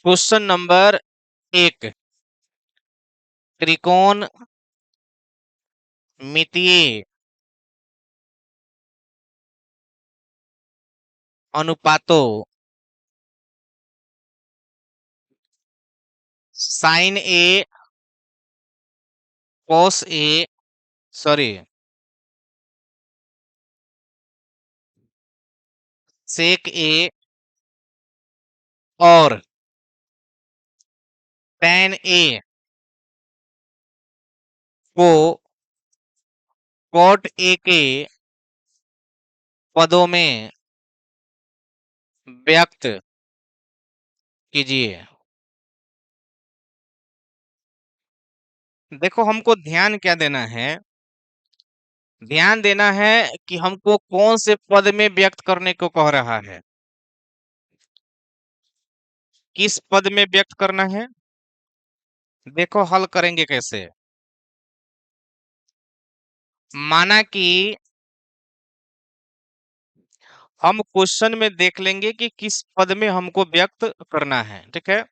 Question number 1। त्रिकोण मितीय अनुपातों sign A cos A sorry सेक ए और tan ए को cot ए के पदों में व्यक्त कीजिए। देखो, हमको ध्यान क्या देना है? ध्यान देना है कि हमको कौन से पद में व्यक्त करने को कह रहा है। किस पद में व्यक्त करना है? देखो, हल करेंगे कैसे। माना कि हम क्वेश्चन में देख लेंगे कि किस पद में हमको व्यक्त करना है, ठीक है।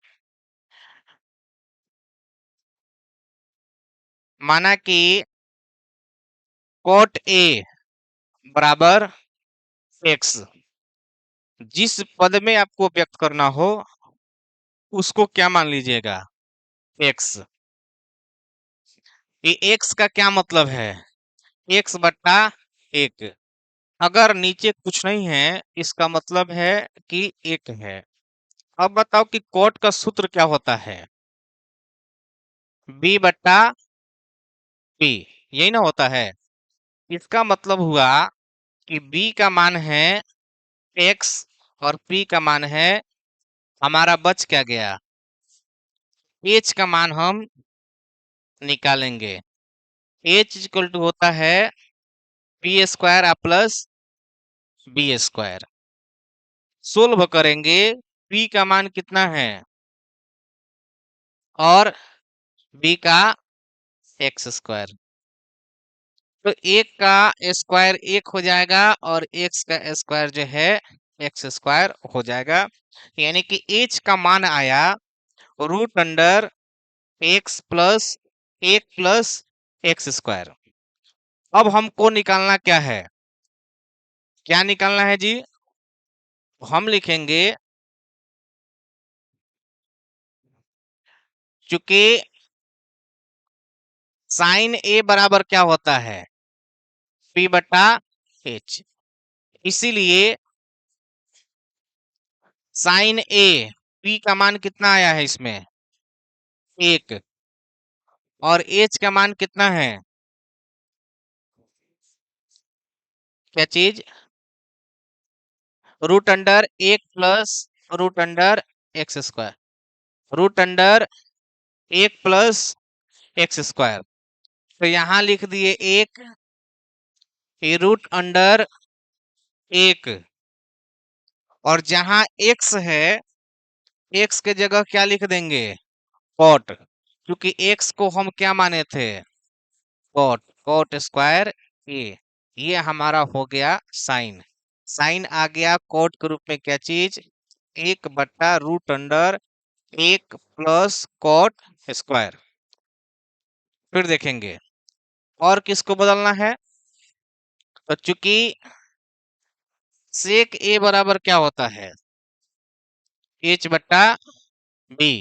माना कि cot ए बराबर x, जिस पद में आपको व्यक्त करना हो उसको क्या मान लीजिएगा? x। ये x का क्या मतलब है? x बट्टा 1। अगर नीचे कुछ नहीं है इसका मतलब है कि 1 है। अब बताओ कि cot का सूत्र क्या होता है? b बट्टा p, यही ना होता है। इसका मतलब हुआ कि b का मान है x और p का मान है, हमारा बच क्या गया, h का मान हम निकालेंगे। h इक्वल टू होता है P square plus B square. Solve करेंगे, p का मान कितना है और b का एक्स स्क्वायर। तो एक का स्क्वायर 1 हो जाएगा और x का स्क्वायर जो है एक्स स्क्वायर हो जाएगा। यानी कि h का मान आया root under X plus 1 plus X square. अब हमको निकालना क्या है? क्या निकालना है जी? हम लिखेंगे, चूंकि साइन ए बराबर क्या होता है? p बटा h, इसीलिए साइन ए p का मान कितना आया है इसमें? 1। और h का मान कितना है? क्या चीज? Root under 1 plus root under X square. Root under 1 plus X square. तो यहां लिख दिए 1, ये रूट अंडर 1, और जहां x है x के जगह क्या लिख देंगे? कॉट, क्योंकि x को हम क्या माने थे? कॉट। कॉट स्क्वायर ए, ये हमारा हो गया साइन। साइन आ गया कॉट के रूप में क्या चीज? 1 बट्टा root under 1 plus cot square. फिर देखेंगे और किसको बदलना है। तो चूंकि सेक ए बराबर क्या होता है? h बट्टा बी।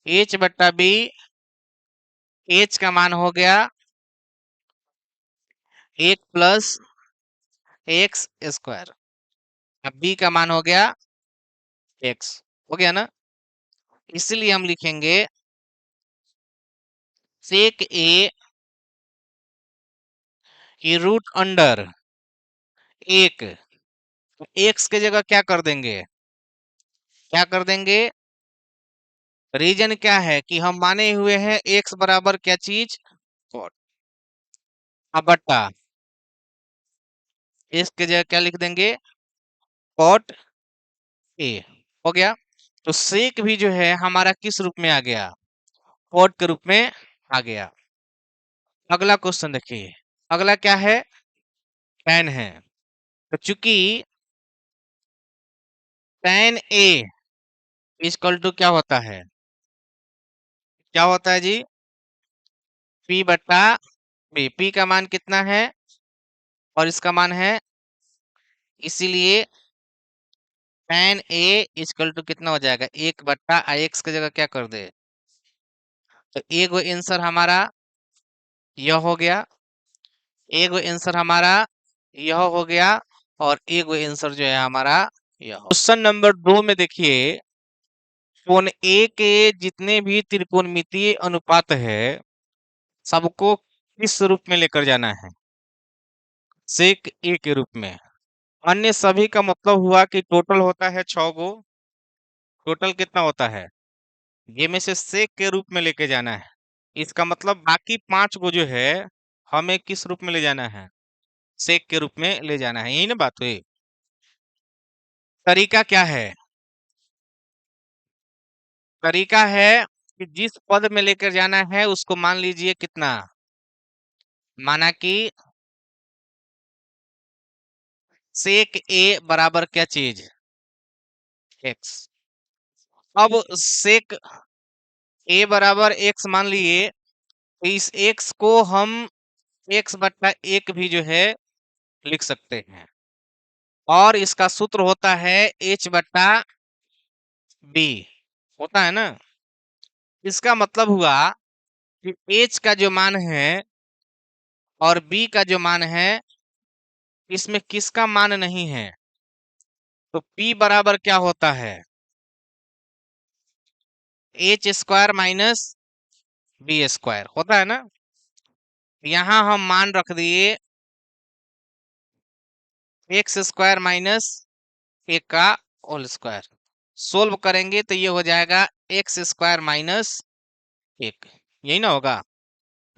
h बट्टा बी, h का मान हो गया 1 प्लस एक्स स्क्वायर। अब b का मान हो गया x। हो गया ना? इसलिए हम लिखेंगे सेक ए की रूट अंडर 1, एक्स के जगह क्या कर देंगे? क्या कर देंगे? रीजन क्या है कि हम माने हुए हैं एक्स बराबर क्या चीज? कॉट। अब बट्टा इसके जगह क्या लिख देंगे? Cot A. हो गया। तो सेक भी जो है हमारा किस रूप में आ गया? कॉट के रूप में आ गया। अगला क्वेश्चन देखिए, अगला क्या है? tan है। तो चूंकि tan ए इक्वल टू क्या होता है, क्या होता है जी, पी बट्टा बी। पी का मान कितना है और इसका मान है, इसीलिए tan a इक्वल टू कितना हो जाएगा, 1/x की जगह क्या कर दे, तो एक आंसर हमारा यह हो गया, एक आंसर हमारा यह हो गया, और एक आंसर जो है हमारा यह। क्वेश्चन नंबर 2 में देखिए, कोण ए के जितने भी त्रिकोणमितीय अनुपात है सबको किस रूप में लेकर जाना है, सेक ए के रूप में। अन्य सभी का मतलब हुआ कि टोटल होता है 6 गो, टोटल कितना होता है, ये में से सेक के रूप में लेके जाना है। इसका मतलब बाकी 5 गो जो है हमें किस रूप में ले जाना है, सेक के रूप में ले जाना है, यही ना बात हुई। तरीका क्या है, तरीका है कि जिस पद में लेकर जाना है उसको मान लीजिए कितना, माना कि सेक ए बराबर क्या चीज, एक्स। अब सेक ए बराबर एक्स मान लिए, तो इस एक्स को हम एक्स बट्टा एक भी जो है लिख सकते हैं, और इसका सूत्र होता है एच बट्टा बी, होता है ना। इसका मतलब हुआ कि एच का जो मान है और बी का जो मान है, इसमें किसका मान नहीं है, तो पी बराबर क्या होता है, H square minus B square, होता है ना। यहां हम मान रख दिए एक्स स्क्वायर माइनस एक का होल स्क्वायर, सोल्व करेंगे तो ये हो जाएगा एक्स स्क्वायर माइनस एक, यही ना होगा।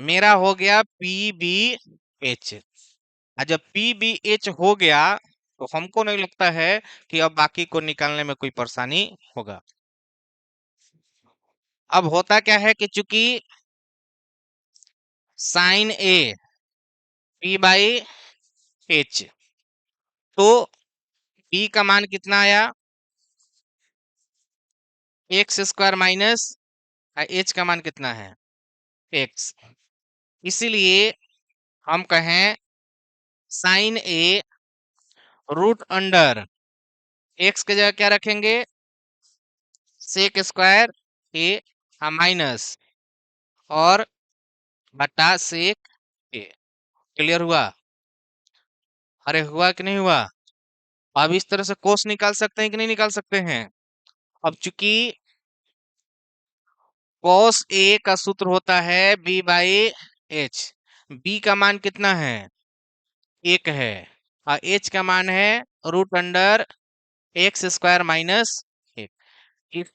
मेरा हो गया पी बी एच, और जब पी बी एच हो गया तो हमको नहीं लगता है कि अब बाकी को निकालने में कोई परेशानी होगा। अब होता क्या है कि चूंकि sine A P by H, तो पी का मान कितना आया, एक्स स्क्वायर माइनस एच का मान कितना है, एक्स। इसीलिए हम कहें साइन ए रूट अंडर एक्स की जगह क्या रखेंगे, सेक स्क्वायर ए माइनस और बटा सेक ए। क्लियर हुआ, अरे हुआ कि नहीं हुआ। अब इस तरह से कोस निकाल सकते हैं कि नहीं निकाल सकते हैं। अब चूंकि कॉस ए का सूत्र होता है बी बाई एच, बी का मान कितना है, एक है, और एच का मान है root under X square minus एक। इस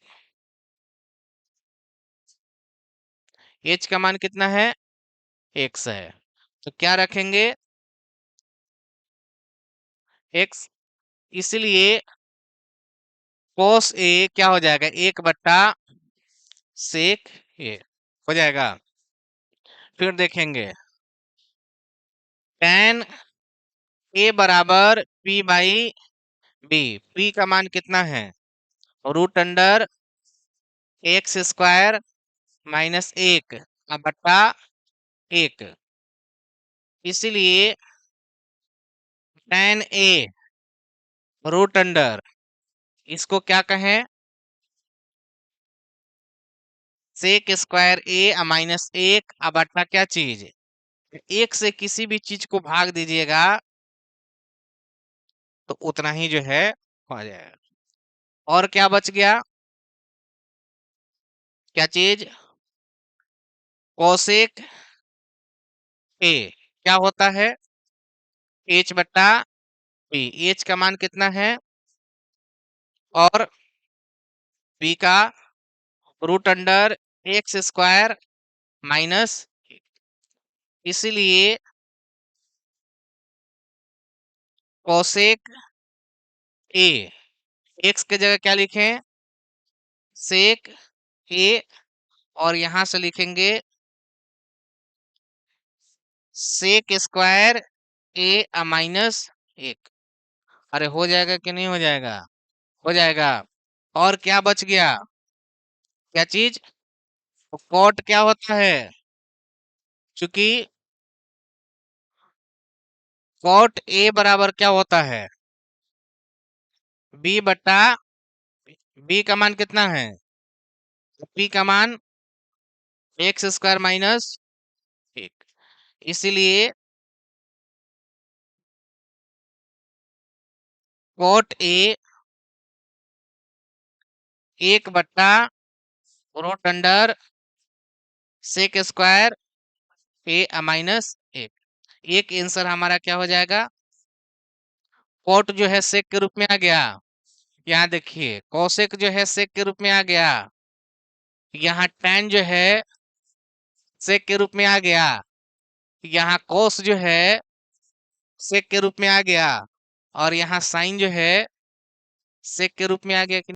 एच का मान कितना है, एक्स है, तो क्या रखेंगे, एक्स। इसलिए कॉस ए क्या हो जाएगा, एक बट्टा सेक ए हो जाएगा। फिर देखेंगे tan ए बराबर पी बाई बी, पी का मान कितना है, root under X square minus एक बट्टा एक। इसीलिए tan ए रूट अंडर, इसको क्या कहें, सेक स्क्वायर ए माइनस एक बट्टा क्या चीज, एक से किसी भी चीज को भाग दीजिएगा तो उतना ही जो है हो जाएगा। और क्या बच गया, क्या चीज, कोसेक ए क्या होता है, एच बट्टा बी, एच का मान कितना है और बी का root under X square minus, इसीलिए कोसेक ए, एक्स की जगह क्या लिखें, सेक ए, और यहां से लिखेंगे सेक स्क्वायर ए माइनस एक। अरे हो जाएगा कि नहीं हो जाएगा, हो जाएगा। और क्या बच गया? क्या चीज? कॉट क्या होता है? चूंकि कॉट ए बराबर क्या होता है? बी बट्टा, बी का मान कितना है? बी का मान एक्स स्क्वायर माइनस एक। इसीलिए कॉट ए एक बट्टा रूट अंडर सेक स्क्वायर ए माइनस एक। एक आंसर हमारा क्या हो जाएगा? कॉट जो है सेक के रूप में आ गया। यहाँ देखिए कौसेक जो है सेक के रूप में आ गया। यहाँ टैन जो है सेक के रूप में आ गया। यहाँ कोस जो है सेक के रूप में आ गया। और यहाँ साइन जो है सेक के रूप में आ गया कि